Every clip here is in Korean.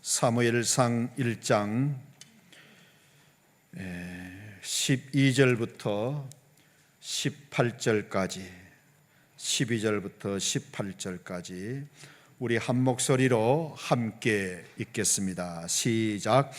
사무엘상 1장 12절부터 18절까지 12절부터 18절까지 우리 한 목소리로 함께 읽겠습니다. 시작.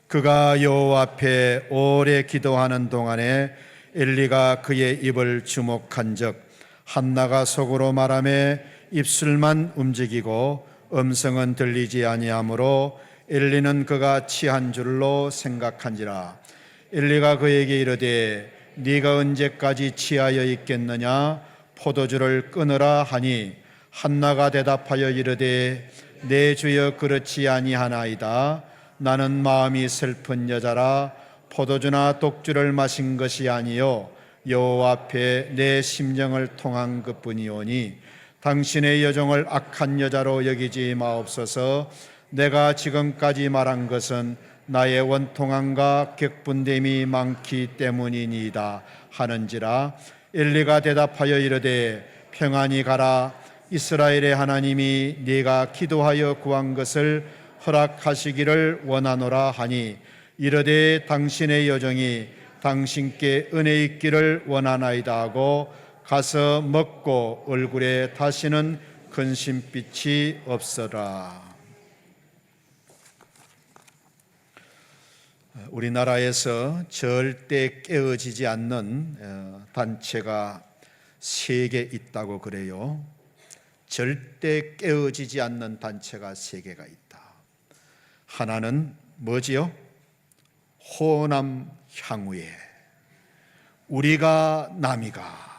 그가 여호와 앞에 오래 기도하는 동안에 엘리가 그의 입을 주목한즉 한나가 속으로 말하며 입술만 움직이고 음성은 들리지 아니하므로 엘리는 그가 취한 줄로 생각한지라. 엘리가 그에게 이르되 네가 언제까지 취하여 있겠느냐? 포도주를 끊으라 하니 한나가 대답하여 이르되 내 주여 그렇지 아니하나이다. 나는 마음이 슬픈 여자라. 포도주나 독주를 마신 것이 아니요 여호와 앞에 내 심정을 통한 것뿐이오니 당신의 여종을 악한 여자로 여기지 마옵소서. 내가 지금까지 말한 것은 나의 원통함과 격분됨이 많기 때문이니이다 하는지라. 엘리가 대답하여 이르되 평안히 가라. 이스라엘의 하나님이 네가 기도하여 구한 것을 허락하시기를 원하노라 하니 이르되 당신의 여종이 당신께 은혜 있기를 원하나이다 하고 가서 먹고 얼굴에 다시는 근심빛이 없어라. 우리나라에서 절대 깨어지지 않는 단체가 3개 있다고 그래요. 절대 깨어지지 않는 단체가 3개가 있다. 하나는 뭐지요? 호남 향후에 우리가 남이가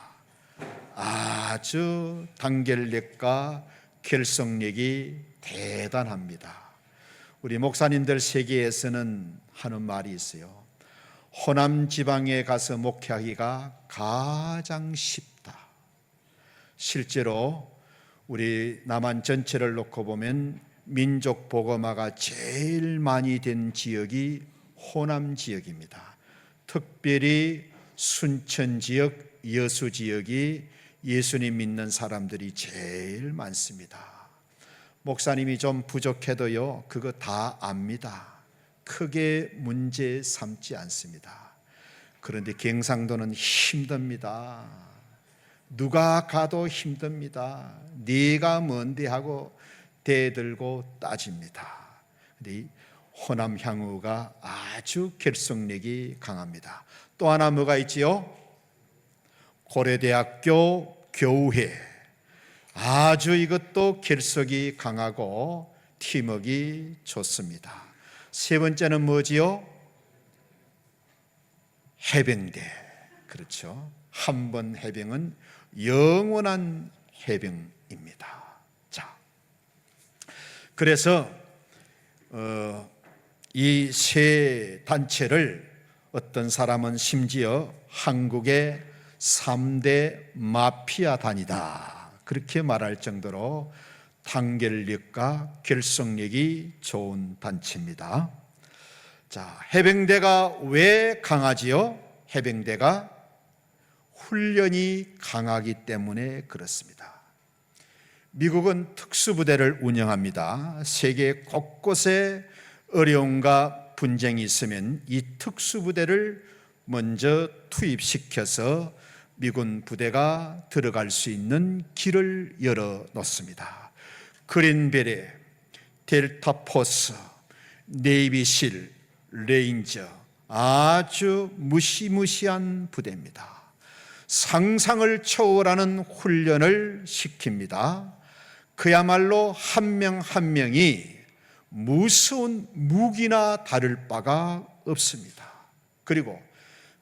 아주 단결력과 결속력이 대단합니다. 우리 목사님들 세계에서는 하는 말이 있어요. 호남 지방에 가서 목회하기가 가장 쉽다. 실제로 우리 남한 전체를 놓고 보면 민족 복음화가 제일 많이 된 지역이 호남 지역입니다. 특별히 순천 지역, 여수 지역이 예수님 믿는 사람들이 제일 많습니다. 목사님이 좀 부족해도요, 그거 다 압니다. 크게 문제 삼지 않습니다. 그런데 경상도는 힘듭니다. 누가 가도 힘듭니다. 네가 뭔데 하고 대들고 따집니다. 근데 이 호남 향후가 아주 결속력이 강합니다. 또 하나 뭐가 있지요? 고려대학교 교우회, 아주 이것도 결속이 강하고 팀워크가 좋습니다. 세 번째는 뭐지요? 해병대. 그렇죠. 한 번 해병은 영원한 해병입니다. 자, 그래서 이 세 단체를 어떤 사람은 심지어 한국의 3대 마피아단이다 그렇게 말할 정도로 단결력과 결속력이 좋은 단체입니다. 자, 해병대가 왜 강하지요? 해병대가 훈련이 강하기 때문에 그렇습니다. 미국은 특수부대를 운영합니다. 세계 곳곳에 어려움과 분쟁이 있으면 이 특수부대를 먼저 투입시켜서 미군 부대가 들어갈 수 있는 길을 열어놓습니다. 그린베레, 델타포스, 네이비실, 레인저, 아주 무시무시한 부대입니다. 상상을 초월하는 훈련을 시킵니다. 그야말로 한 명 한 명이 무서운 무기나 다를 바가 없습니다. 그리고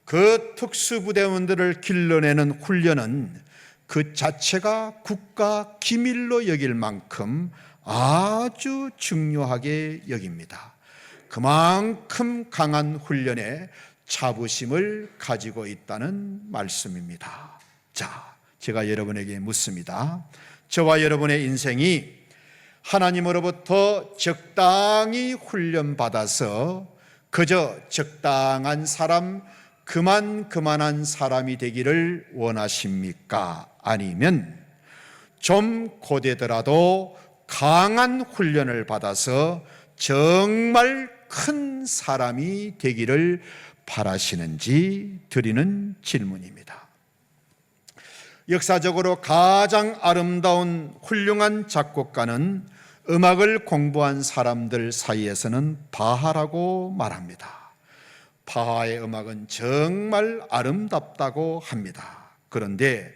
그 특수부대원들을 길러내는 훈련은 그 자체가 국가 기밀로 여길 만큼 아주 중요하게 여깁니다. 그만큼 강한 훈련에 자부심을 가지고 있다는 말씀입니다. 자, 제가 여러분에게 묻습니다. 저와 여러분의 인생이 하나님으로부터 적당히 훈련받아서 그저 적당한 사람, 그만한 사람이 되기를 원하십니까? 아니면 좀 고되더라도 강한 훈련을 받아서 정말 큰 사람이 되기를 바라시는지 드리는 질문입니다. 역사적으로 가장 아름다운 훌륭한 작곡가는 음악을 공부한 사람들 사이에서는 바하라고 말합니다. 바하의 음악은 정말 아름답다고 합니다. 그런데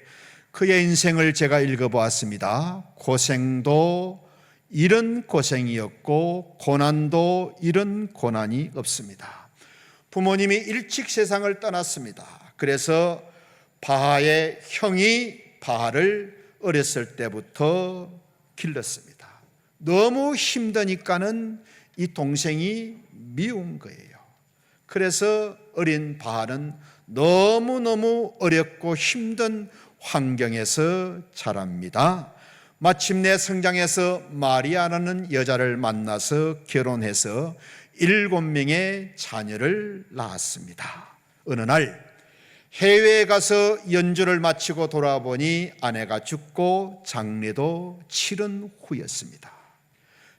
그의 인생을 제가 읽어보았습니다. 고생도 이런 고생이었고 고난도 이런 고난이 없습니다. 부모님이 일찍 세상을 떠났습니다. 그래서 바하의 형이 바하를 어렸을 때부터 길렀습니다. 너무 힘드니까는 이 동생이 미운 거예요. 그래서 어린 바하는 너무너무 어렵고 힘든 환경에서 자랍니다. 마침내 성장해서 마리아라는 여자를 만나서 결혼해서 7명의 자녀를 낳았습니다. 어느 날 해외에 가서 연주를 마치고 돌아보니 아내가 죽고 장례도 치른 후였습니다.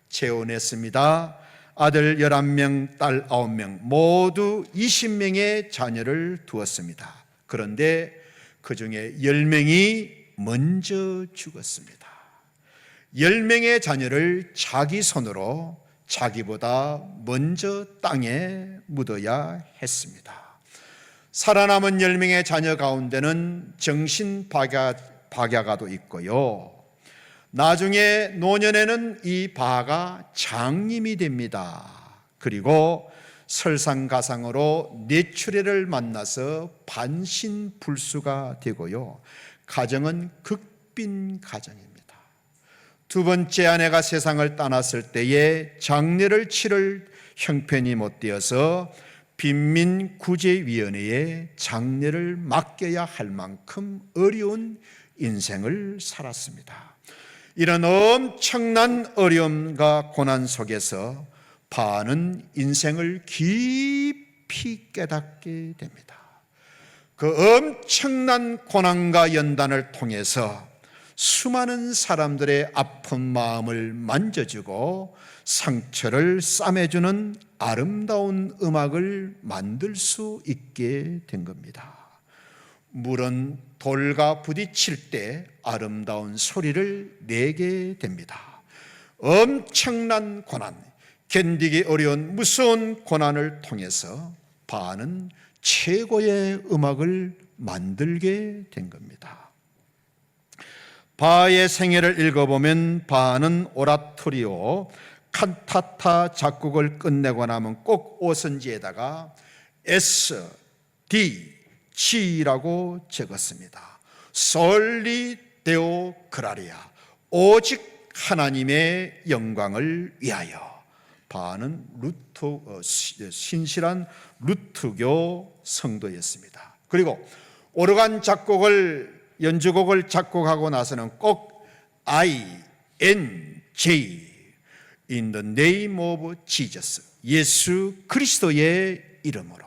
재혼했습니다. 아들 11명, 딸 9명, 모두 20명의 자녀를 두었습니다. 그런데 그 중에 10명이 먼저 죽었습니다. 10명의 자녀를 자기 손으로 자기보다 먼저 땅에 묻어야 했습니다. 살아남은 10명의 자녀 가운데는 정신박야가도 있고요. 나중에 노년에는 이 바하가 장님이 됩니다. 그리고 설상가상으로 뇌출혈을 만나서 반신불수가 되고요. 가정은 극빈 가정입니다. 두 번째 아내가 세상을 떠났을 때에 장례를 치를 형편이 못 되어서 빈민구제위원회에 장례를 맡겨야 할 만큼 어려운 인생을 살았습니다. 이런 엄청난 어려움과 고난 속에서 바하는 인생을 깊이 깨닫게 됩니다. 그 엄청난 고난과 연단을 통해서 수많은 사람들의 아픈 마음을 만져주고 상처를 싸매주는 아름다운 음악을 만들 수 있게 된 겁니다. 물은 돌과 부딪힐 때 아름다운 소리를 내게 됩니다. 엄청난 고난, 견디기 어려운 무서운 고난을 통해서 바하는 최고의 음악을 만들게 된 겁니다. 바하의 생애를 읽어보면 바하는 오라토리오, 칸타타 작곡을 끝내고 나면 꼭 오선지에다가 S, D, G라고 적었습니다. 솔리 데오 그라리아, 오직 하나님의 영광을 위하여. 바하는 신실한 루트교 성도였습니다. 그리고 오르간 작곡을 연주곡을 작곡하고 나서는 꼭 INJ In the name of Jesus, 예수 그리스도의 이름으로.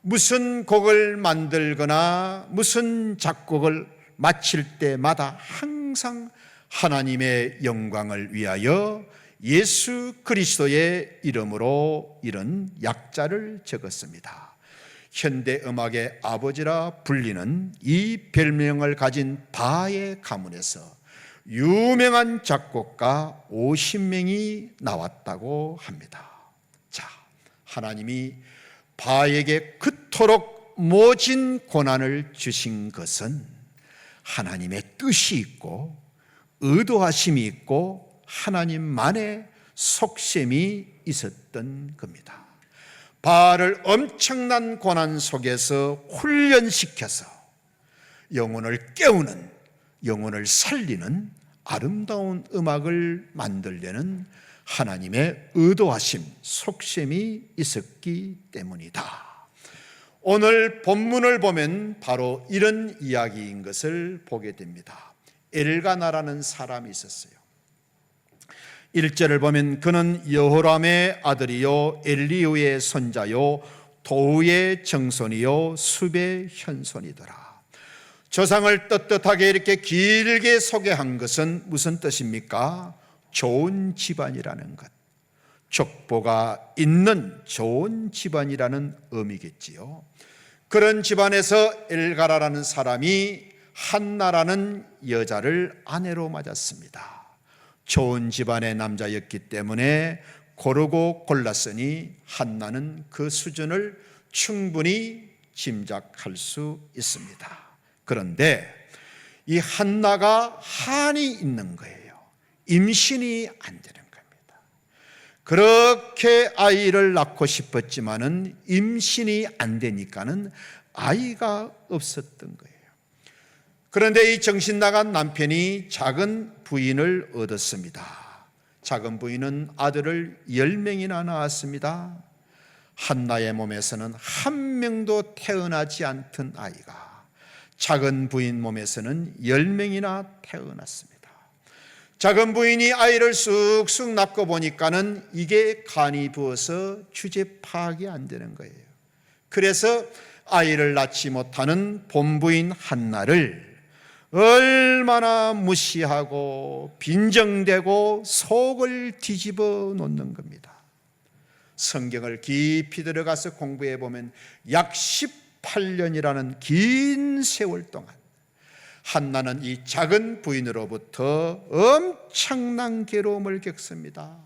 무슨 곡을 만들거나 무슨 작곡을 마칠 때마다 항상 하나님의 영광을 위하여 예수 그리스도의 이름으로 이런 약자를 적었습니다. 현대 음악의 아버지라 불리는 이 별명을 가진 바하의 가문에서 유명한 작곡가 50명이 나왔다고 합니다. 자, 하나님이 바하에게 그토록 모진 고난을 주신 것은 하나님의 뜻이 있고 의도하심이 있고 하나님만의 속셈이 있었던 겁니다. 바하를 엄청난 고난 속에서 훈련시켜서 영혼을 깨우는, 영혼을 살리는 아름다운 음악을 만들려는 하나님의 의도하심, 속셈이 있었기 때문이다. 오늘 본문을 보면 바로 이런 이야기인 것을 보게 됩니다. 엘가나라는 사람이 있었어요. 1절을 보면 그는 여호람의 아들이요 엘리우의 손자요 도우의 정손이요 숲의 현손이더라. 조상을 떳떳하게 이렇게 길게 소개한 것은 무슨 뜻입니까? 좋은 집안이라는 것, 족보가 있는 좋은 집안이라는 의미겠지요. 그런 집안에서 엘가라라는 사람이 한나라는 여자를 아내로 맞았습니다. 좋은 집안의 남자였기 때문에 고르고 골랐으니 한나는 그 수준을 충분히 짐작할 수 있습니다. 그런데 이 한나가 한이 있는 거예요. 임신이 안 되는 겁니다. 그렇게 아이를 낳고 싶었지만은 임신이 안 되니까는 아이가 없었던 거예요. 그런데 이 정신 나간 남편이 작은 부인을 얻었습니다. 작은 부인은 아들을 10명이나 낳았습니다. 한나의 몸에서는 한 명도 태어나지 않던 아이가 작은 부인 몸에서는 10명이나 태어났습니다. 작은 부인이 아이를 쑥쑥 낳고 보니까는 이게 간이 부어서 주제 파악이 안 되는 거예요. 그래서 아이를 낳지 못하는 본부인 한나를 얼마나 무시하고 빈정대고 속을 뒤집어 놓는 겁니다. 성경을 깊이 들어가서 공부해 보면 약 18년이라는 긴 세월 동안 한나는 이 작은 부인으로부터 엄청난 괴로움을 겪습니다.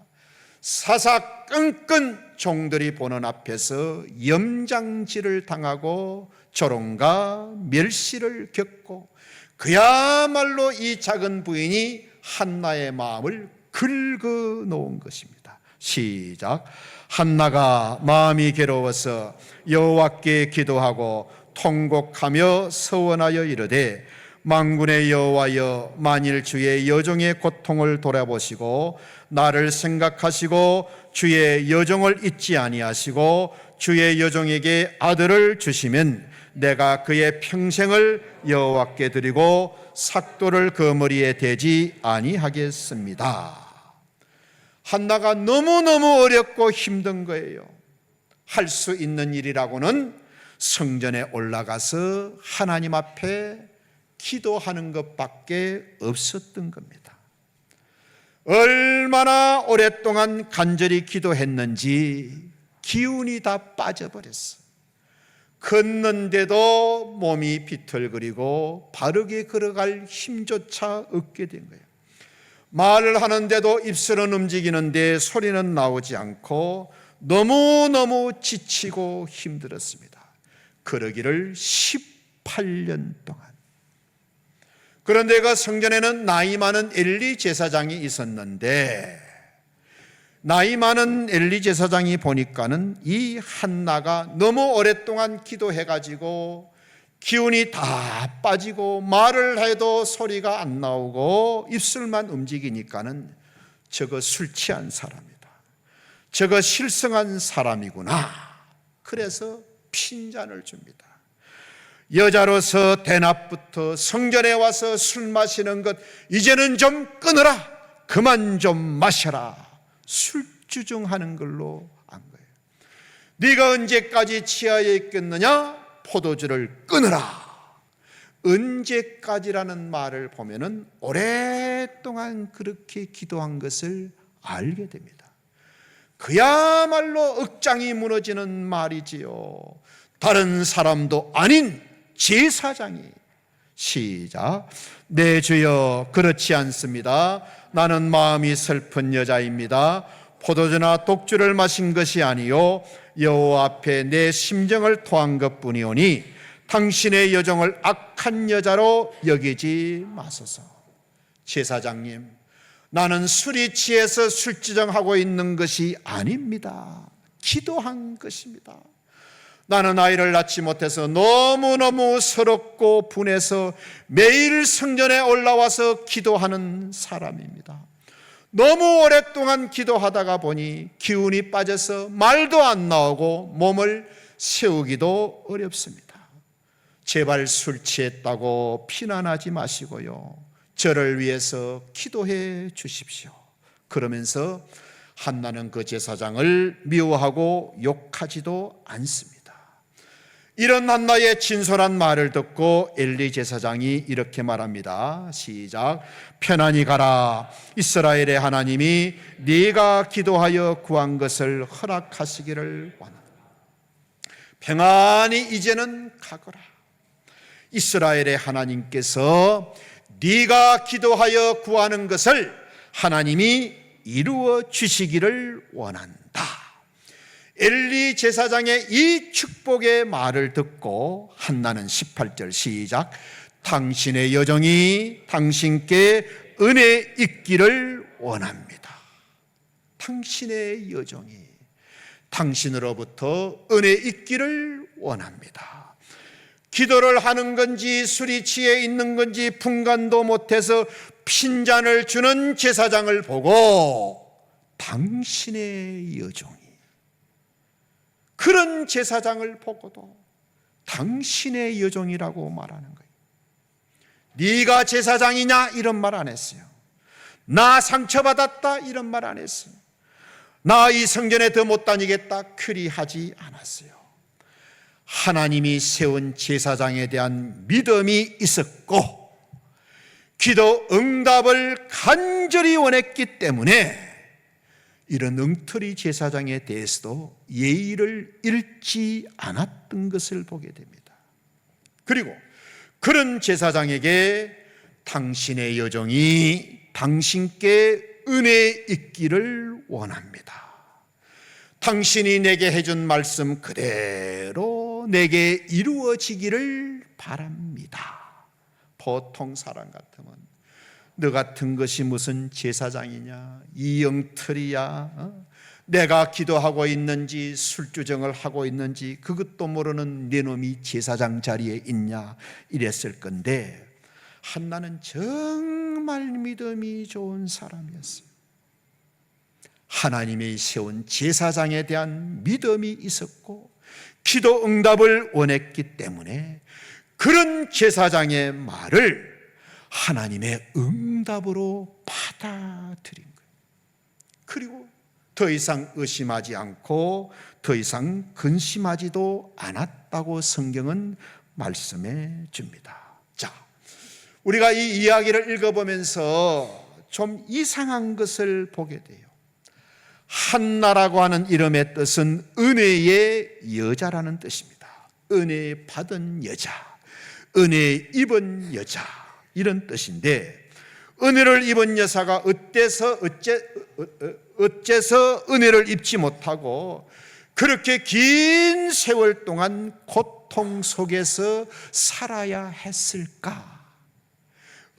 사사건건 종들이 보는 앞에서 염장질을 당하고 조롱과 멸시를 겪고 그야말로 이 작은 부인이 한나의 마음을 긁어 놓은 것입니다. 시작. 한나가 마음이 괴로워서 여호와께 기도하고 통곡하며 서원하여 이르되 만군의 여호와여, 만일 주의 여종의 고통을 돌아보시고 나를 생각하시고 주의 여종을 잊지 아니하시고 주의 여종에게 아들을 주시면 내가 그의 평생을 여호와께 드리고 삭도를 그 머리에 대지 아니하겠습니다. 한나가 너무너무 어렵고 힘든 거예요. 할 수 있는 일이라고는 성전에 올라가서 하나님 앞에 기도하는 것밖에 없었던 겁니다. 얼마나 오랫동안 간절히 기도했는지 기운이 다 빠져버렸어. 걷는데도 몸이 비틀거리고 바르게 걸어갈 힘조차 얻게 된 거예요. 말을 하는데도 입술은 움직이는데 소리는 나오지 않고 너무너무 지치고 힘들었습니다. 그러기를 18년 동안. 그런데 그 성전에는 나이 많은 엘리 제사장이 있었는데 나이 많은 엘리 제사장이 보니까는 이 한나가 너무 오랫동안 기도해가지고 기운이 다 빠지고 말을 해도 소리가 안 나오고 입술만 움직이니까는 저거 술 취한 사람이다. 저거 실성한 사람이구나. 그래서 핀잔을 줍니다. 여자로서 대낮부터 성전에 와서 술 마시는 것 이제는 좀 끊어라. 그만 좀 마셔라. 술주정하는 걸로 안 거예요. 네가 언제까지 취하여 있겠느냐? 포도주를 끊어라. 언제까지라는 말을 보면은 오랫동안 그렇게 기도한 것을 알게 됩니다. 그야말로 억장이 무너지는 말이지요. 다른 사람도 아닌 제사장이 시작. 내 주여 그렇지 않습니다. 나는 마음이 슬픈 여자입니다. 포도주나 독주를 마신 것이 아니요 여호와 앞에 내 심정을 토한 것뿐이오니 당신의 여종을 악한 여자로 여기지 마소서. 제사장님, 나는 술이 취해서 술주정하고 있는 것이 아닙니다. 기도한 것입니다. 나는 아이를 낳지 못해서 너무너무 서럽고 분해서 매일 성전에 올라와서 기도하는 사람입니다. 너무 오랫동안 기도하다가 보니 기운이 빠져서 말도 안 나오고 몸을 세우기도 어렵습니다. 제발 술 취했다고 피난하지 마시고요. 저를 위해서 기도해 주십시오. 그러면서 한나는 그 제사장을 미워하고 욕하지도 않습니다. 이런 한나의 진솔한 말을 듣고 엘리 제사장이 이렇게 말합니다. 시작. 편안히 가라. 이스라엘의 하나님이 네가 기도하여 구한 것을 허락하시기를 원한다. 평안히 이제는 가거라. 이스라엘의 하나님께서 네가 기도하여 구하는 것을 하나님이 이루어 주시기를 원한다. 엘리 제사장의 이 축복의 말을 듣고 한나는 18절 시작. 당신의 여정이 당신께 은혜 있기를 원합니다. 당신의 여정이 당신으로부터 은혜 있기를 원합니다. 기도를 하는 건지 술이 취해 있는 건지 분간도 못해서 핀잔을 주는 제사장을 보고 당신의 여정이, 그런 제사장을 보고도 당신의 여정이라고 말하는 거예요. 네가 제사장이냐 이런 말 안 했어요. 나 상처받았다 이런 말 안 했어요. 나 이 성전에 더 못 다니겠다 그리 하지 않았어요. 하나님이 세운 제사장에 대한 믿음이 있었고 기도 응답을 간절히 원했기 때문에 이런 엉터리 제사장에 대해서도 예의를 잃지 않았던 것을 보게 됩니다. 그리고 그런 제사장에게 당신의 여정이 당신께 은혜 있기를 원합니다. 당신이 내게 해준 말씀 그대로 내게 이루어지기를 바랍니다. 보통 사람 같으면 너 같은 것이 무슨 제사장이냐, 이 엉터리야, 내가 기도하고 있는지 술주정을 하고 있는지 그것도 모르는 네 놈이 제사장 자리에 있냐 이랬을 건데, 한나는 정말 믿음이 좋은 사람이었어요. 하나님이 세운 제사장에 대한 믿음이 있었고 기도 응답을 원했기 때문에 그런 제사장의 말을 하나님의 응답으로 받아들인 거예요. 그리고 더 이상 의심하지 않고 더 이상 근심하지도 않았다고 성경은 말씀해 줍니다. 자, 우리가 이 이야기를 읽어보면서 좀 이상한 것을 보게 돼요. 한나라고 하는 이름의 뜻은 은혜의 여자라는 뜻입니다. 은혜 받은 여자, 은혜 입은 여자, 이런 뜻인데, 은혜를 입은 여사가 어째서 은혜를 입지 못하고 그렇게 긴 세월 동안 고통 속에서 살아야 했을까?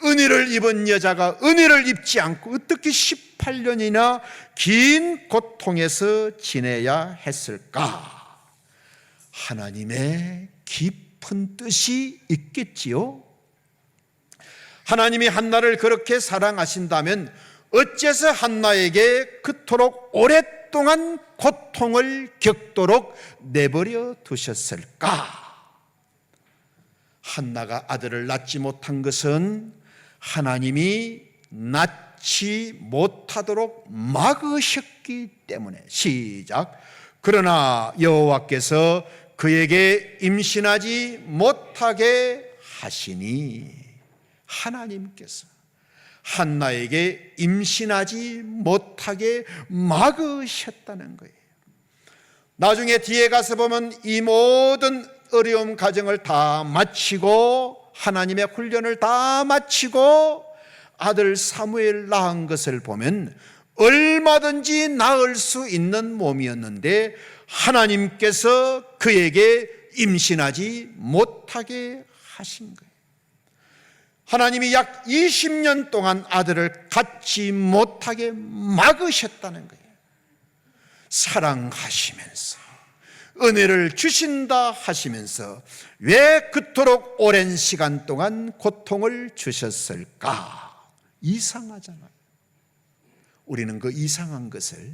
은혜를 입은 여자가 은혜를 입지 않고 어떻게 18년이나 긴 고통에서 지내야 했을까? 하나님의 깊은 뜻이 있겠지요. 하나님이 한나를 그렇게 사랑하신다면 어째서 한나에게 그토록 오랫동안 고통을 겪도록 내버려 두셨을까? 한나가 아들을 낳지 못한 것은 하나님이 낳지 못하도록 막으셨기 때문에. 시작. 그러나 여호와께서 그에게 임신하지 못하게 하시니, 하나님께서 한나에게 임신하지 못하게 막으셨다는 거예요. 나중에 뒤에 가서 보면 이 모든 어려움 가정을 다 마치고 하나님의 훈련을 다 마치고 아들 사무엘 낳은 것을 보면 얼마든지 낳을 수 있는 몸이었는데 하나님께서 그에게 임신하지 못하게 하신 거예요. 하나님이 약 20년 동안 아들을 갖지 못하게 막으셨다는 거예요. 사랑하시면서 은혜를 주신다 하시면서 왜 그토록 오랜 시간 동안 고통을 주셨을까? 이상하잖아요. 우리는 그 이상한 것을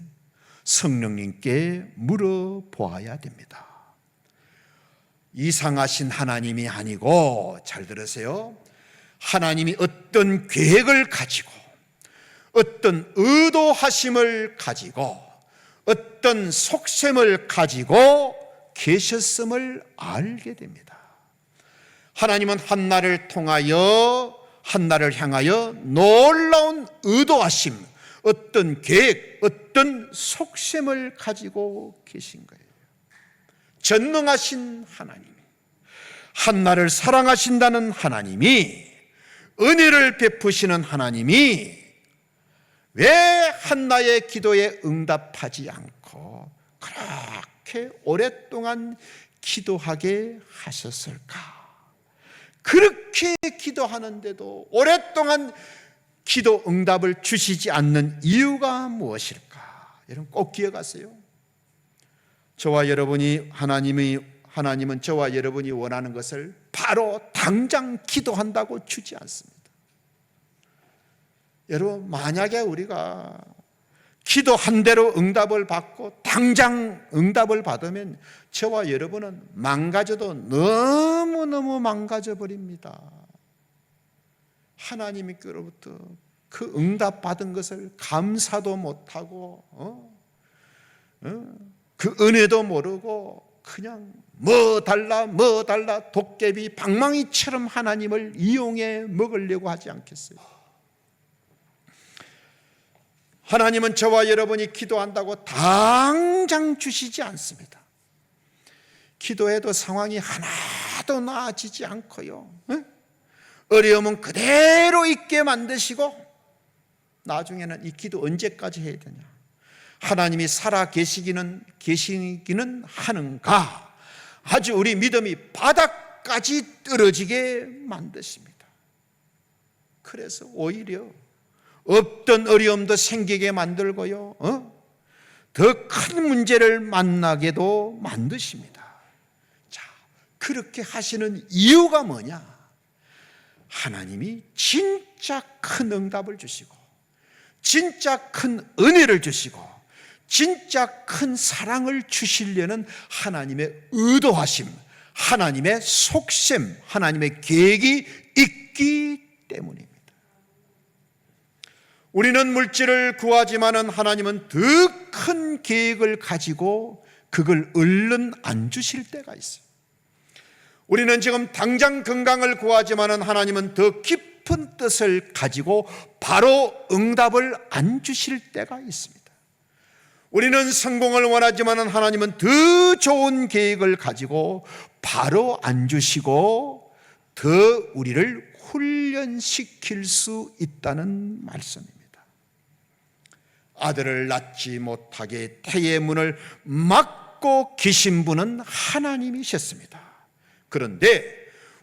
성령님께 물어보아야 됩니다. 이상하신 하나님이 아니고, 잘 들으세요, 하나님이 어떤 계획을 가지고 어떤 의도하심을 가지고 어떤 속셈을 가지고 계셨음을 알게 됩니다. 하나님은 한나를 향하여 놀라운 의도하심, 어떤 계획, 어떤 속셈을 가지고 계신 거예요. 전능하신 하나님이, 한나를 사랑하신다는 하나님이, 은혜를 베푸시는 하나님이 왜 한나의 기도에 응답하지 않고 그렇게 오랫동안 기도하게 하셨을까? 그렇게 기도하는데도 오랫동안 기도 응답을 주시지 않는 이유가 무엇일까? 여러분 꼭 기억하세요. 하나님은 저와 여러분이 원하는 것을 바로 당장 기도한다고 주지 않습니다. 여러분, 만약에 우리가 기도한 대로 응답을 받고 당장 응답을 받으면 저와 여러분은 망가져도 너무너무 망가져 버립니다. 하나님께로부터 그 응답 받은 것을 감사도 못하고 그 은혜도 모르고 그냥 뭐 달라 도깨비 방망이처럼 하나님을 이용해 먹으려고 하지 않겠어요? 하나님은 저와 여러분이 기도한다고 당장 주시지 않습니다. 기도해도 상황이 하나도 나아지지 않고요, 어려움은 그대로 있게 만드시고 나중에는 이 기도 언제까지 해야 되냐, 하나님이 살아 계시기는 하는가, 아주 우리 믿음이 바닥까지 떨어지게 만드십니다. 그래서 오히려 없던 어려움도 생기게 만들고요, 더 큰 문제를 만나게도 만드십니다. 자, 그렇게 하시는 이유가 뭐냐? 하나님이 진짜 큰 응답을 주시고 진짜 큰 은혜를 주시고 진짜 큰 사랑을 주시려는 하나님의 의도하심, 하나님의 속셈, 하나님의 계획이 있기 때문입니다. 우리는 물질을 구하지만은 하나님은 더 큰 계획을 가지고 그걸 얼른 안 주실 때가 있어요. 우리는 지금 당장 건강을 구하지만은 하나님은 더 깊은 뜻을 가지고 바로 응답을 안 주실 때가 있습니다. 우리는 성공을 원하지만은 하나님은 더 좋은 계획을 가지고 바로 안 주시고 더 우리를 훈련시킬 수 있다는 말씀입니다. 아들을 낳지 못하게 태의 문을 막고 계신 분은 하나님이셨습니다. 그런데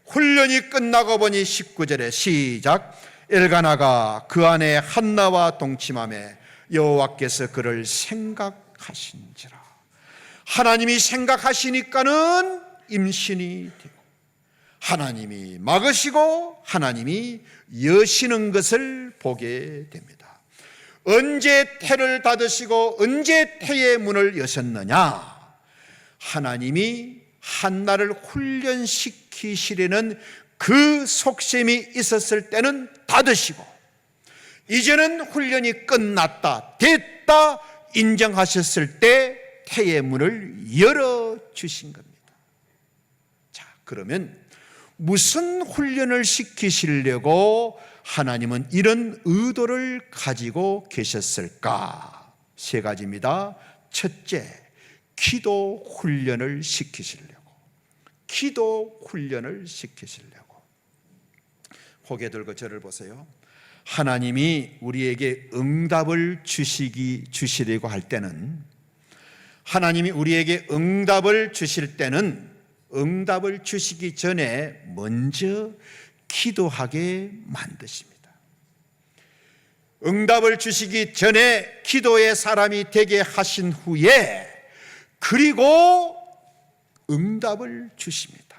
훈련이 끝나고 보니 19절에 시작, 엘가나가 그 안에 한나와 동침하며 여호와께서 그를 생각하신지라. 하나님이 생각하시니까는 임신이 되고 하나님이 막으시고 하나님이 여시는 것을 보게 됩니다. 언제 태를 닫으시고 언제 태의 문을 여셨느냐? 하나님이 한나를 훈련시키시려는 그 속셈이 있었을 때는 닫으시고 이제는 훈련이 끝났다, 됐다 인정하셨을 때 태의 문을 열어주신 겁니다. 자, 그러면 무슨 훈련을 시키시려고 하나님은 이런 의도를 가지고 계셨을까? 세 가지입니다. 첫째, 기도 훈련을 시키시려고. 기도 훈련을 시키시려고. 고개 들고 저를 보세요. 하나님이 우리에게 응답을 주시려고 할 때는, 하나님이 우리에게 응답을 주실 때는 응답을 주시기 전에 먼저 기도하게 만드십니다. 응답을 주시기 전에 기도의 사람이 되게 하신 후에 그리고 응답을 주십니다.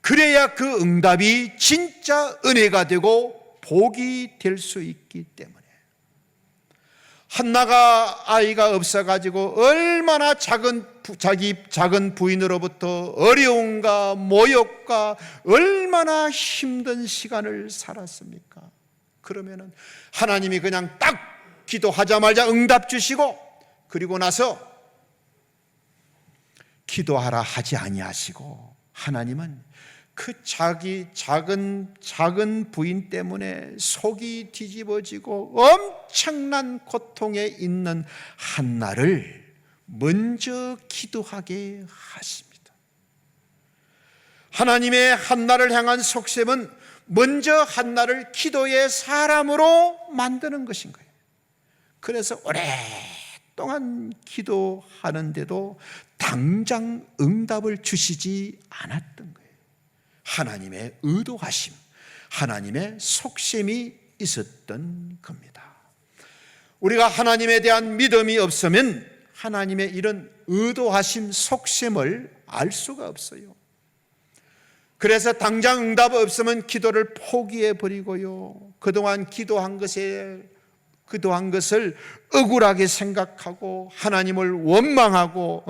그래야 그 응답이 진짜 은혜가 되고 복이 될 수 있기 때문에. 한나가 아이가 없어가지고 얼마나 자기 작은 부인으로부터 어려움과 모욕과 얼마나 힘든 시간을 살았습니까? 그러면은 하나님이 그냥 딱 기도하자마자 응답 주시고 그리고 나서 기도하라 하지 아니하시고 하나님은 그 자기 작은 부인 때문에 속이 뒤집어지고 엄청난 고통에 있는 한나를 먼저 기도하게 하십니다. 하나님의 한나를 향한 속셈은 먼저 한나를 기도의 사람으로 만드는 것인 거예요. 그래서 오랫동안 기도하는데도 당장 응답을 주시지 않았던 거예요. 하나님의 의도하심, 하나님의 속셈이 있었던 겁니다. 우리가 하나님에 대한 믿음이 없으면 하나님의 이런 의도하심, 속셈을 알 수가 없어요. 그래서 당장 응답 없으면 기도를 포기해 버리고요, 그동안 기도한 것을 억울하게 생각하고 하나님을 원망하고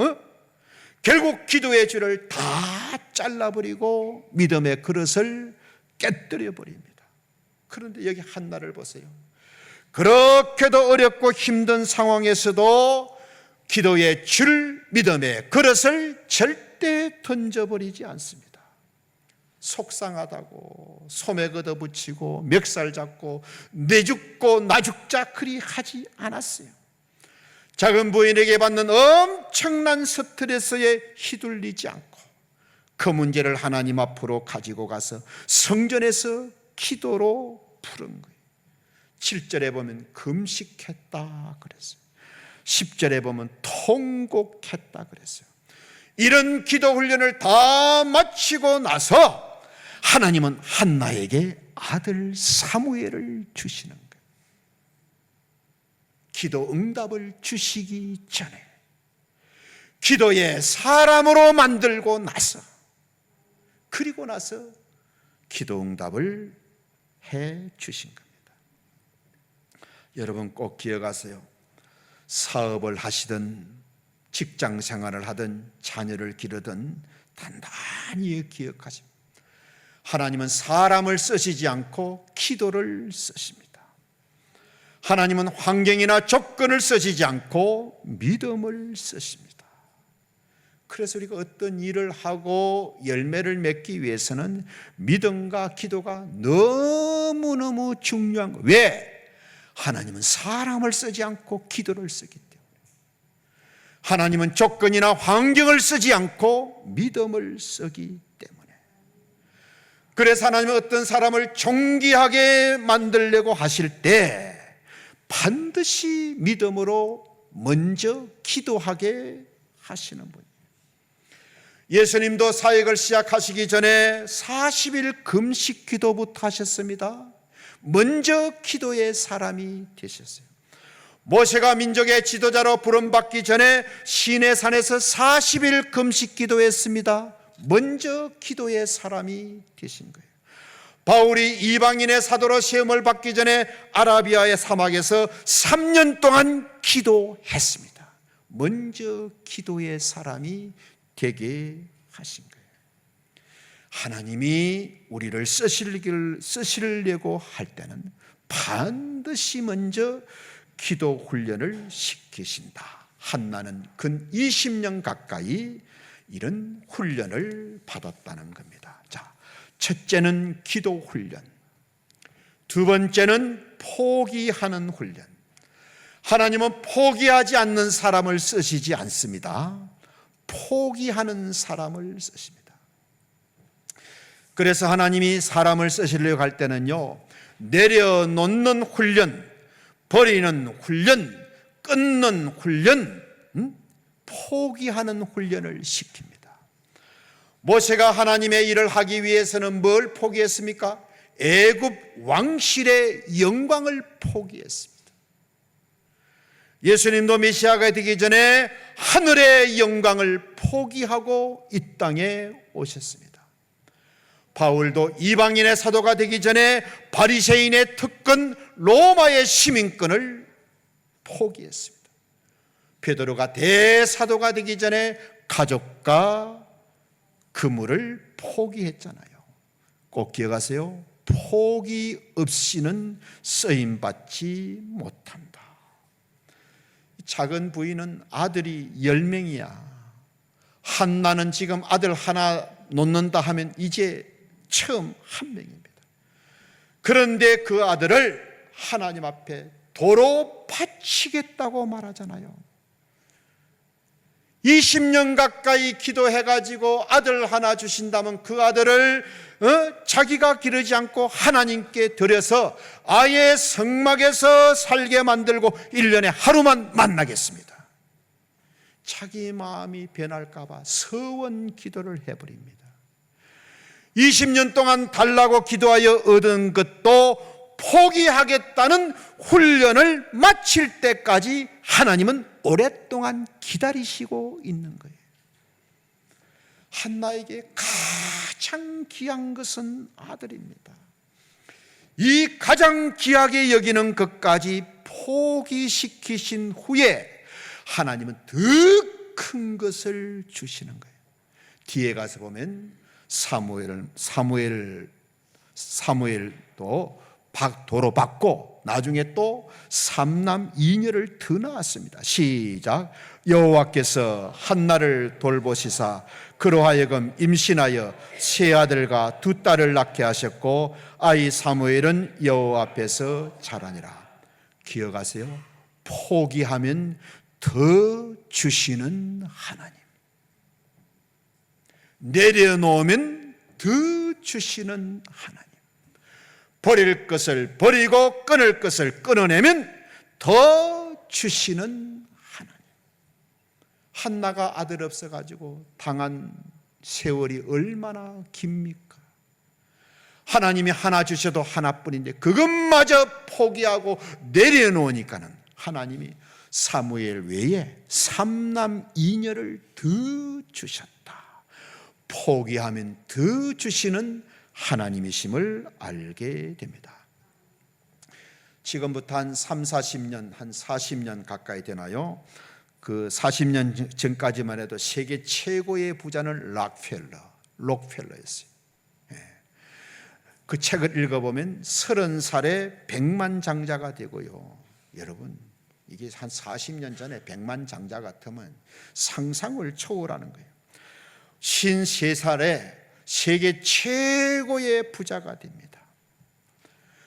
결국 기도의 줄을 다 잘라버리고 믿음의 그릇을 깨뜨려 버립니다. 그런데 여기 한나를 보세요. 그렇게도 어렵고 힘든 상황에서도 기도의 줄, 믿음의 그릇을 절대 던져버리지 않습니다. 속상하다고 소매 걷어붙이고 멱살 잡고 내 죽고 나 죽자 그리 하지 않았어요. 작은 부인에게 받는 엄청난 스트레스에 휘둘리지 않고 그 문제를 하나님 앞으로 가지고 가서 성전에서 기도로 푸른 거예요. 7절에 보면 금식했다 그랬어요. 10절에 보면 통곡했다 그랬어요. 이런 기도 훈련을 다 마치고 나서 하나님은 한나에게 아들 사무엘을 주시는 거예요. 기도 응답을 주시기 전에 기도의 사람으로 만들고 나서, 그리고 나서 기도 응답을 해 주신 겁니다. 여러분 꼭 기억하세요. 사업을 하시든 직장 생활을 하든 자녀를 기르든 단단히 기억하십니다. 하나님은 사람을 쓰시지 않고 기도를 쓰십니다. 하나님은 환경이나 조건을 쓰시지 않고 믿음을 쓰십니다. 그래서 우리가 어떤 일을 하고 열매를 맺기 위해서는 믿음과 기도가 너무너무 중요한 거예요. 왜? 하나님은 사람을 쓰지 않고 기도를 쓰기 때문에. 하나님은 조건이나 환경을 쓰지 않고 믿음을 쓰기 때문에. 그래서 하나님은 어떤 사람을 존귀하게 만들려고 하실 때 반드시 믿음으로 먼저 기도하게 하시는 분이에요. 예수님도 사역을 시작하시기 전에 40일 금식 기도부터 하셨습니다. 먼저 기도의 사람이 되셨어요. 모세가 민족의 지도자로 부름받기 전에 시내산에서 40일 금식 기도했습니다. 먼저 기도의 사람이 되신 거예요. 바울이 이방인의 사도로 시험을 받기 전에 아라비아의 사막에서 3년 동안 기도했습니다. 먼저 기도의 사람이 되게 하신 거예요. 하나님이 우리를 쓰시려고 할 때는 반드시 먼저 기도 훈련을 시키신다. 한나는 근 20년 가까이 이런 훈련을 받았다는 겁니다. 자, 첫째는 기도 훈련, 두 번째는 포기하는 훈련. 하나님은 포기하지 않는 사람을 쓰시지 않습니다. 포기하는 사람을 쓰십니다. 그래서 하나님이 사람을 쓰시려고 할 때는요, 내려놓는 훈련, 버리는 훈련, 끊는 훈련, 포기하는 훈련을 시킵니다. 모세가 하나님의 일을 하기 위해서는 뭘 포기했습니까? 애굽 왕실의 영광을 포기했습니다. 예수님도 메시아가 되기 전에 하늘의 영광을 포기하고 이 땅에 오셨습니다. 바울도 이방인의 사도가 되기 전에 바리새인의 특권, 로마의 시민권을 포기했습니다. 베드로가 대사도가 되기 전에 가족과 그물을 포기했잖아요. 꼭 기억하세요. 포기 없이는 쓰임받지 못한다. 작은 부인은 아들이 10명이야. 한나는 지금 아들 하나 놓는다 하면 이제 처음 한 명입니다. 그런데 그 아들을 하나님 앞에 도로 바치겠다고 말하잖아요. 20년 가까이 기도해가지고 아들 하나 주신다면 그 아들을 자기가 기르지 않고 하나님께 드려서 아예 성막에서 살게 만들고 1년에 하루만 만나겠습니다. 자기 마음이 변할까봐 서원 기도를 해버립니다. 20년 동안 달라고 기도하여 얻은 것도 포기하겠다는 훈련을 마칠 때까지 하나님은 오랫동안 기다리시고 있는 거예요. 한나에게 가장 귀한 것은 아들입니다. 이 가장 귀하게 여기는 것까지 포기시키신 후에 하나님은 더 큰 것을 주시는 거예요. 뒤에 가서 보면 사무엘도 도로 받고 나중에 또 3남 2녀를 더 낳았습니다. 시작. 여호와께서 한나를 돌보시사 그로 하여금 임신하여 세 아들과 두 딸을 낳게 하셨고 아이 사무엘은 여호와 앞에서 자라니라. 기억하세요. 포기하면 더 주시는 하나님, 내려놓으면 더 주시는 하나님, 버릴 것을 버리고 끊을 것을 끊어내면 더 주시는 하나님. 한나가 아들 없어가지고 당한 세월이 얼마나 깁니까? 하나님이 하나 주셔도 하나뿐인데 그것마저 포기하고 내려놓으니까는 하나님이 사무엘 외에 3남 2녀를 더 주셨다. 포기하면 더 주시는 하나님이심을 알게 됩니다. 지금부터 한 3, 40년, 한 40년 가까이 되나요? 그 40년 전까지만 해도 세계 최고의 부자는 록펠러였어요. 그 책을 읽어보면 30살에 100만 장자가 되고요. 여러분, 이게 한 40년 전에 100만 장자 같으면 상상을 초월하는 거예요. 53살에 세계 최고의 부자가 됩니다.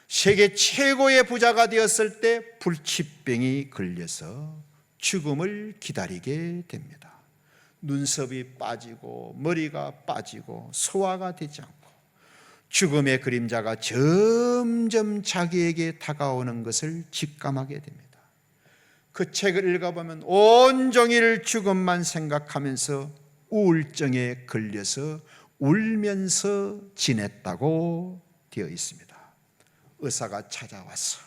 세계 최고의 부자가 되었을 때 불치병이 걸려서 죽음을 기다리게 됩니다. 눈썹이 빠지고 머리가 빠지고 소화가 되지 않고 죽음의 그림자가 점점 자기에게 다가오는 것을 직감하게 됩니다. 그 책을 읽어보면 온종일 죽음만 생각하면서 우울증에 걸려서 울면서 지냈다고 되어 있습니다. 의사가 찾아와서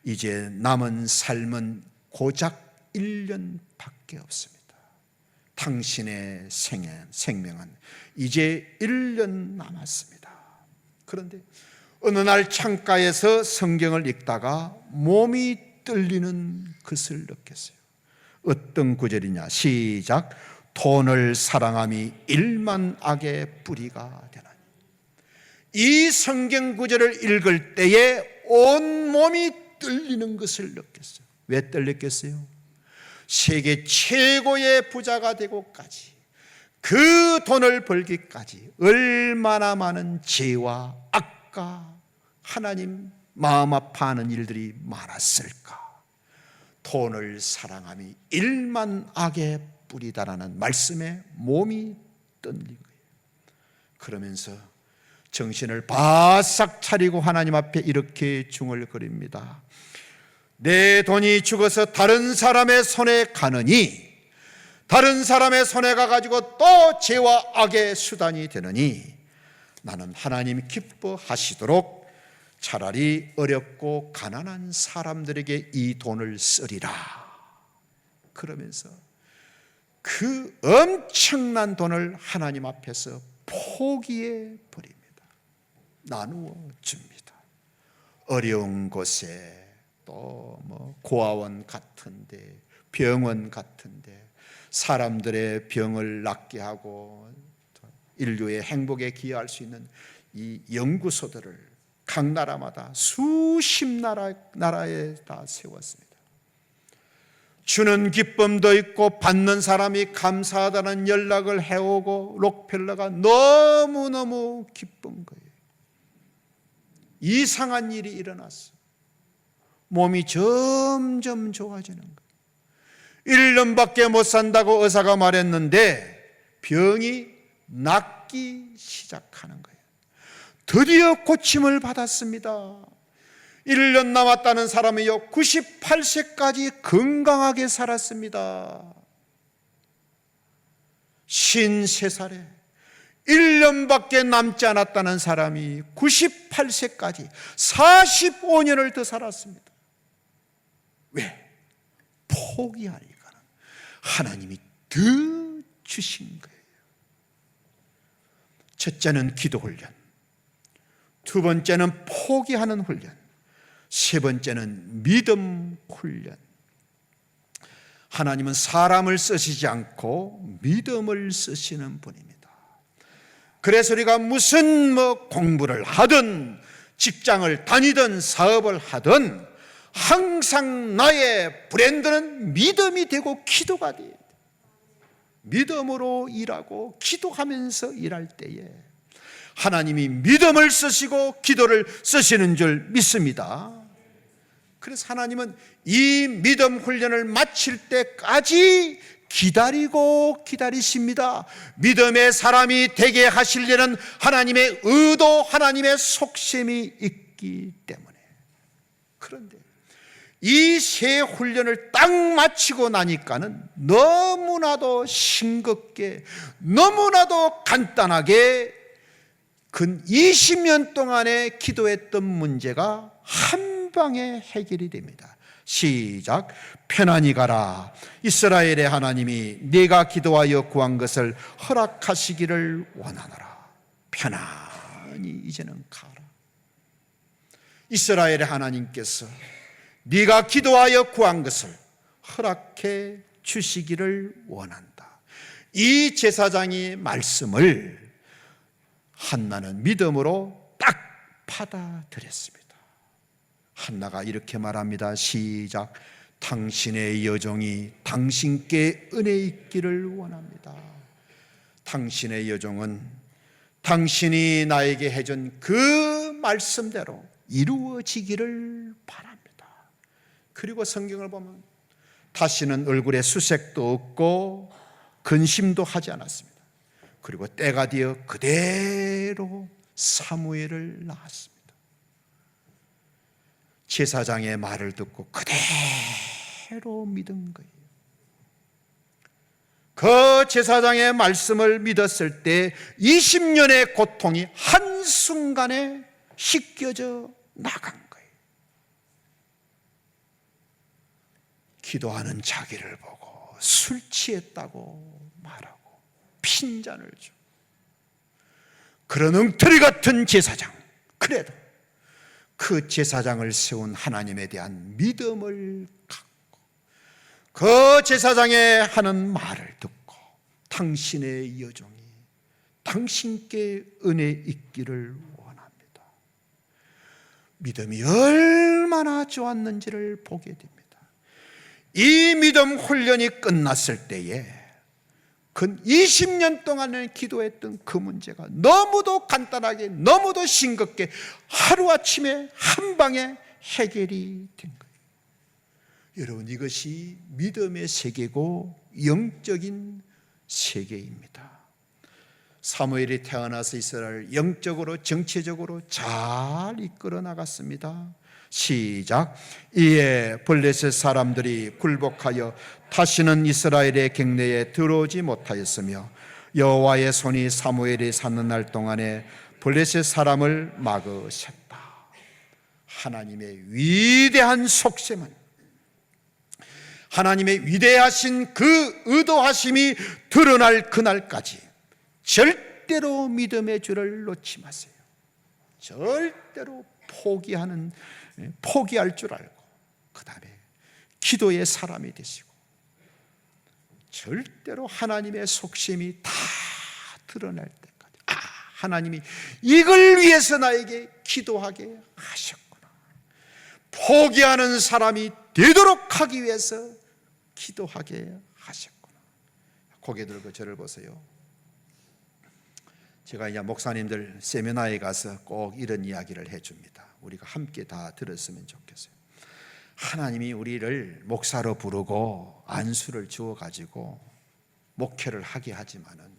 이제 남은 삶은 고작 1년밖에 없습니다. 당신의 생명은 이제 1년 남았습니다. 그런데 어느 날 창가에서 성경을 읽다가 몸이 떨리는 것을 느꼈어요. 어떤 구절이냐? 시작. 돈을 사랑함이 1만 악의 뿌리가 되나니. 이 성경 구절을 읽을 때에 온 몸이 떨리는 것을 느꼈어요. 왜 떨렸겠어요? 세계 최고의 부자가 되고까지 그 돈을 벌기까지 얼마나 많은 죄와 악과 하나님 마음 아파하는 일들이 많았을까. 돈을 사랑함이 1만 악의 뿌리다라는 말씀에 몸이 떨린 거예요. 그러면서 정신을 바싹 차리고 하나님 앞에 이렇게 중얼거립니다. 내 돈이 죽어서 다른 사람의 손에 가느니, 다른 사람의 손에 가가지고 또 죄와 악의 수단이 되느니 나는 하나님 기뻐하시도록 차라리 어렵고 가난한 사람들에게 이 돈을 쓰리라. 그러면서 그 엄청난 돈을 하나님 앞에서 포기해 버립니다. 나누어 줍니다. 어려운 곳에 또 뭐 고아원 같은데, 병원 같은데 사람들의 병을 낫게 하고 인류의 행복에 기여할 수 있는 이 연구소들을 각 나라마다 수십 나라에 다 세웠습니다. 주는 기쁨도 있고 받는 사람이 감사하다는 연락을 해오고 록펠러가 너무너무 기쁜 거예요. 이상한 일이 일어났어. 몸이 점점 좋아지는 거예요. 1년밖에 못 산다고 의사가 말했는데 병이 낫기 시작하는 거예요. 드디어 고침을 받았습니다. 1년 남았다는 사람이요 98세까지 건강하게 살았습니다. 53살에 1년밖에 남지 않았다는 사람이 98세까지 45년을 더 살았습니다. 왜? 포기하니까 하나님이 더 주신 거예요. 첫째는 기도 훈련, 두 번째는 포기하는 훈련, 세 번째는 믿음 훈련. 하나님은 사람을 쓰시지 않고 믿음을 쓰시는 분입니다. 그래서 우리가 무슨 공부를 하든 직장을 다니든 사업을 하든 항상 나의 브랜드는 믿음이 되고 기도가 돼요. 믿음으로 일하고 기도하면서 일할 때에 하나님이 믿음을 쓰시고 기도를 쓰시는 줄 믿습니다. 그래서 하나님은 이 믿음 훈련을 마칠 때까지 기다리고 기다리십니다. 믿음의 사람이 되게 하시려는 하나님의 의도, 하나님의 속셈이 있기 때문에. 그런데 이 세 훈련을 딱 마치고 나니까는 너무나도 싱겁게, 너무나도 간단하게 근 20년 동안에 기도했던 문제가 한 방에 해결이 됩니다. 시작. 편안히 가라. 이스라엘의 하나님이 네가 기도하여 구한 것을 허락하시기를 원하노라. 편안히 이제는 가라. 이스라엘의 하나님께서 네가 기도하여 구한 것을 허락해 주시기를 원한다. 이 제사장의 말씀을 한나는 믿음으로 딱 받아들였습니다. 한나가 이렇게 말합니다. 시작. 당신의 여종이 당신께 은혜 있기를 원합니다. 당신의 여종은 당신이 나에게 해준 그 말씀대로 이루어지기를 바랍니다. 그리고 성경을 보면 다시는 얼굴에 수색도 없고 근심도 하지 않았습니다. 그리고 때가 되어 그대로 사무엘을 낳았습니다. 제사장의 말을 듣고 그대로 믿은 거예요. 그 제사장의 말씀을 믿었을 때 20년의 고통이 한순간에 씻겨져 나간 거예요. 기도하는 자기를 보고 술 취했다고 말하고 핀잔을 줘. 그런 엉터리 같은 제사장, 그래도 그 제사장을 세운 하나님에 대한 믿음을 갖고 그 제사장의 하는 말을 듣고 당신의 여종이 당신께 은혜 있기를 원합니다. 믿음이 얼마나 좋았는지를 보게 됩니다. 이 믿음 훈련이 끝났을 때에 근 20년 동안에 기도했던 그 문제가 너무도 간단하게, 너무도 싱겁게 하루아침에 한 방에 해결이 된 거예요. 여러분, 이것이 믿음의 세계고 영적인 세계입니다. 사무엘이 태어나서 이스라엘을 영적으로 정치적으로 잘 이끌어 나갔습니다. 시작. 이에 블레셋 사람들이 굴복하여 다시는 이스라엘의 경내에 들어오지 못하였으며 여호와의 손이 사무엘이 사는 날 동안에 블레셋 사람을 막으셨다. 하나님의 위대한 속셈은, 하나님의 위대하신 그 의도하심이 드러날 그날까지 절대로 믿음의 줄을 놓지 마세요. 절대로 포기할 줄 알고 그 다음에 기도의 사람이 되시고 절대로 하나님의 속셈이 다 드러날 때까지 하나님이 이걸 위해서 나에게 기도하게 하셨구나. 포기하는 사람이 되도록 하기 위해서 기도하게 하셨구나. 고개 들고 저를 보세요. 제가 이제 목사님들 세미나에 가서 꼭 이런 이야기를 해줍니다. 우리가 함께 다 들었으면 좋겠어요. 하나님이 우리를 목사로 부르고 안수를 주어가지고 목회를 하게 하지만은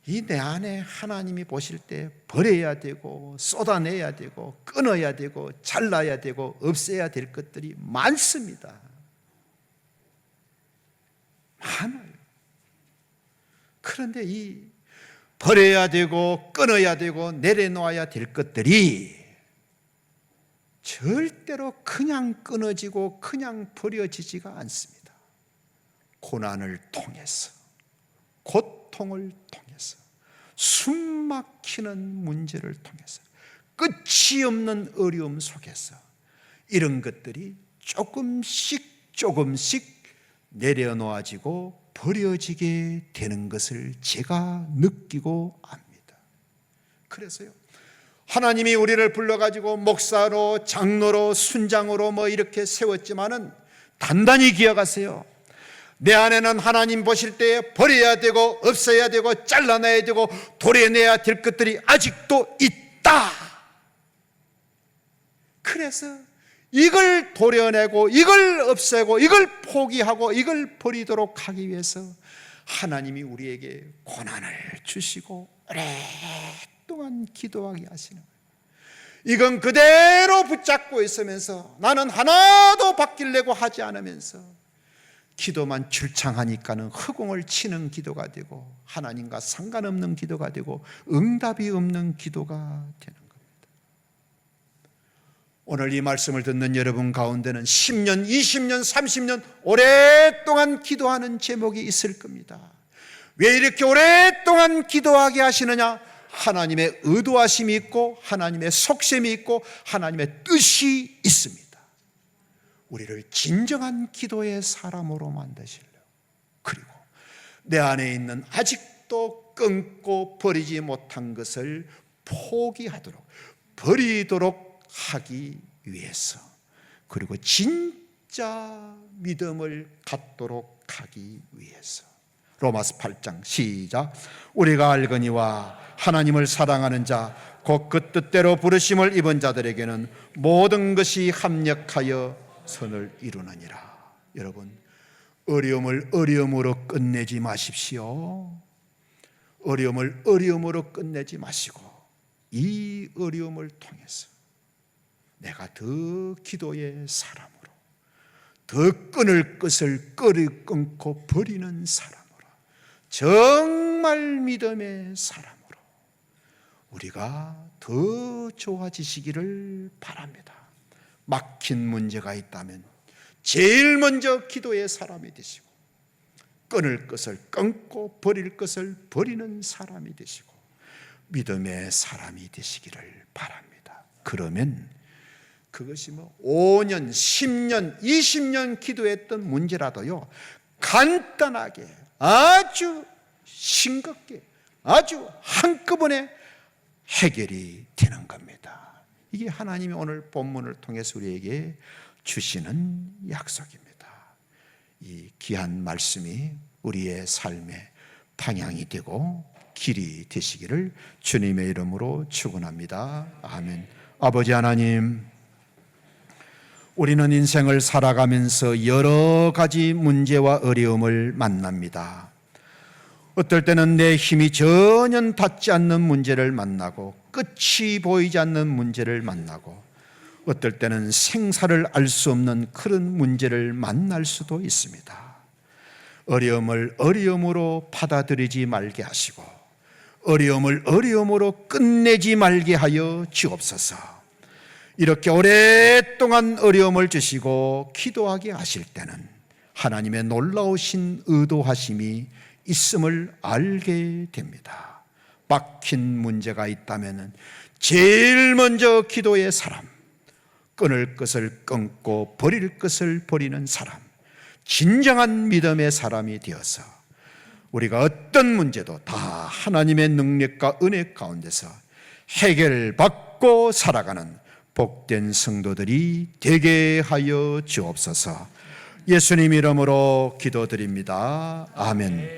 이 내 안에 하나님이 보실 때 버려야 되고 쏟아내야 되고 끊어야 되고 잘라야 되고 없애야 될 것들이 많습니다. 많아요. 그런데 이 버려야 되고 끊어야 되고 내려놓아야 될 것들이 절대로 그냥 끊어지고 그냥 버려지지가 않습니다. 고난을 통해서, 고통을 통해서, 숨막히는 문제를 통해서, 끝이 없는 어려움 속에서 이런 것들이 조금씩 내려놓아지고 버려지게 되는 것을 제가 느끼고 압니다. 그래서요, 하나님이 우리를 불러가지고 목사로, 장로로, 순장으로 이렇게 세웠지만은 단단히 기억하세요. 내 안에는 하나님 보실 때 버려야 되고 없애야 되고 잘라내야 되고 도려내야 될 것들이 아직도 있다. 그래서 이걸 도려내고 이걸 없애고 이걸 포기하고 이걸 버리도록 하기 위해서 하나님이 우리에게 고난을 주시고 오랫동안 기도하게 하시는 거예요. 이건 그대로 붙잡고 있으면서 나는 하나도 바뀌려고 하지 않으면서 기도만 출창하니까는 허공을 치는 기도가 되고 하나님과 상관없는 기도가 되고 응답이 없는 기도가 되는 겁니다. 오늘 이 말씀을 듣는 여러분 가운데는 10년, 20년, 30년 오랫동안 기도하는 제목이 있을 겁니다. 왜 이렇게 오랫동안 기도하게 하시느냐? 하나님의 의도하심이 있고 하나님의 속셈이 있고 하나님의 뜻이 있습니다. 우리를 진정한 기도의 사람으로 만드시려고, 그리고 내 안에 있는 아직도 끊고 버리지 못한 것을 포기하도록, 버리도록 하기 위해서, 그리고 진짜 믿음을 갖도록 하기 위해서. 로마서 8장 시작. 우리가 알거니와 하나님을 사랑하는 자 곧 그 뜻대로 부르심을 입은 자들에게는 모든 것이 합력하여 선을 이루느니라. 여러분, 어려움을 어려움으로 끝내지 마십시오. 어려움을 어려움으로 끝내지 마시고 이 어려움을 통해서 내가 더 기도의 사람으로, 더 끊을 것을 끊고 버리는 사람으로, 정말 믿음의 사람으로 우리가 더 좋아지시기를 바랍니다. 막힌 문제가 있다면 제일 먼저 기도의 사람이 되시고, 끊을 것을 끊고 버릴 것을 버리는 사람이 되시고 믿음의 사람이 되시기를 바랍니다. 그러면 그것이 5년, 10년, 20년 기도했던 문제라도요, 간단하게, 아주 싱겁게, 아주 한꺼번에 해결이 되는 겁니다. 이게 하나님이 오늘 본문을 통해서 우리에게 주시는 약속입니다. 이 귀한 말씀이 우리의 삶의 방향이 되고 길이 되시기를 주님의 이름으로 축원합니다. 아멘. 아버지 하나님, 우리는 인생을 살아가면서 여러 가지 문제와 어려움을 만납니다. 어떨 때는 내 힘이 전혀 닿지 않는 문제를 만나고 끝이 보이지 않는 문제를 만나고 어떨 때는 생사를 알 수 없는 그런 문제를 만날 수도 있습니다. 어려움을 어려움으로 받아들이지 말게 하시고 어려움을 어려움으로 끝내지 말게 하여 주옵소서. 이렇게 오랫동안 어려움을 주시고 기도하게 하실 때는 하나님의 놀라우신 의도하심이 있음을 알게 됩니다. 막힌 문제가 있다면 제일 먼저 기도의 사람, 끊을 것을 끊고 버릴 것을 버리는 사람, 진정한 믿음의 사람이 되어서 우리가 어떤 문제도 다 하나님의 능력과 은혜 가운데서 해결받고 살아가는 복된 성도들이 되게 하여 주옵소서. 예수님 이름으로 기도드립니다. 아멘.